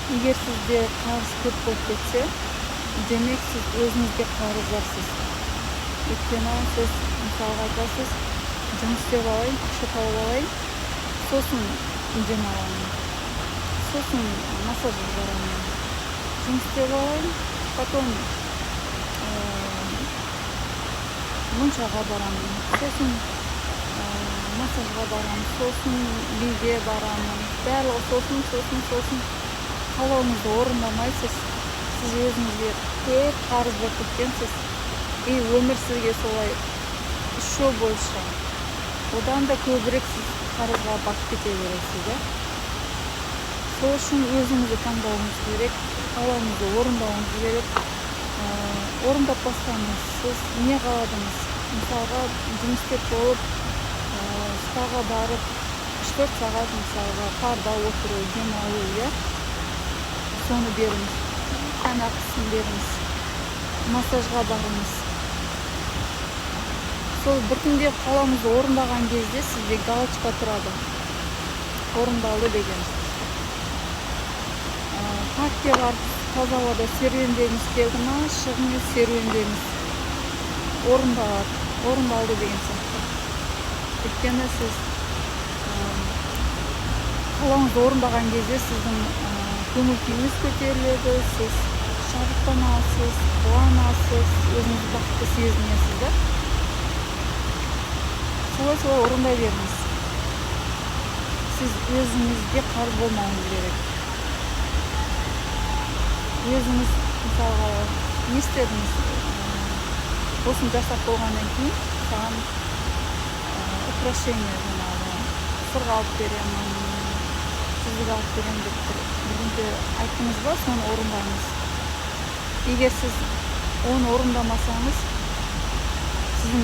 Егер сізде қарыз көп болып кетсе, демек сіз өзіңізге қарыздарсыз. Өйткені сіз мысалға айтасыз, жұмыс істеп алайын, ақша тауып алайын, сосын демаламын, сосын массажға барамын, жұмыс істеп алайын, потом моншаға барамын, сосын массажға барамын, сосын биге барамын, барлығы сосын қалауыңызды орындамайсыз. Сіз өзіңізге көп қарыз болып кеткенсіз. И өмір сізге солай еще больше, одан да көбірек сіз қарызға батып кете бересіз, да? Сол үшін өзіңізді таңдауыңыз керек, қалауыңызды орындауыңыз керек. Орындап бастаңыз, сіз не қаладыңыз? Мысалға, жұмыс істеп болып, спаға барып, 3-4 сағат мысалға парда отыру, демалу, иә? Соны беріңіз, тән ақысын беріңіз, массажға барыңыз. Сол біртіндеп қалауыңызды орындаған кезде сізде галочка тұрады, орындалды деген. Паркке барып, таза ауада серуендегіңіз келді ма, шығыңыз, серуендеңіз. Орындалды деген сияқты. Өйткені сіз қалауыңызды орындаған кезде сіздің көңіл күйіңіз көтеріледі, сіз шабыттанасыз, қуанасыз, өзіңізді бақытты сезінесіз, да? Солай орындай беріңіз. Сіз өзіңізге қарыз болмауыңыз керек. Өзіңіз мысалға не істедіңіз? Осыны жасап болғаннан кейін саған украшение жаңағы сырға алып беремін, сізге алып беремін деп бірдеңе айттыңыз ба, соны орындаңыз. Егер сіз оны орындамасаңыз, сіздің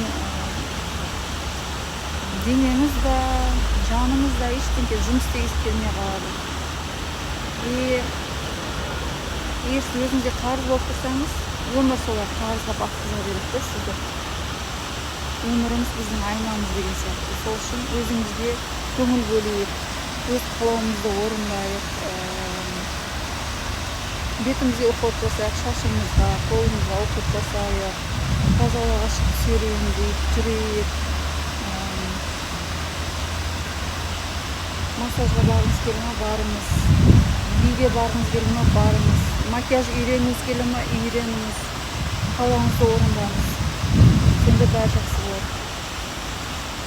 денеңіз да, жаныңыз да ештеңе жұмыс істегісі келмей қалады. Егер сіз өзіңізге қарыз болып тұрсаңыз, өмір солай қарызға батқыза береді да сізді. Өміріміз біздің айнамыз деген сияқты. Сол үшін өзіңізге көңіл бөлейік, өз қалауымызды орындайық, бетімізге уход жасайық, шашымызға, қолымызға уход жасайық, таза ауаға шығып серуендейік, жүрейік, массажға барғыңыз келе ма, барыңыз, биге барғыңыз келе ма, барыңыз, макияж үйренгіңіз келе ма, үйреніңіз, қалауыңызды орындаңыз. Сонда бәрі жақсы.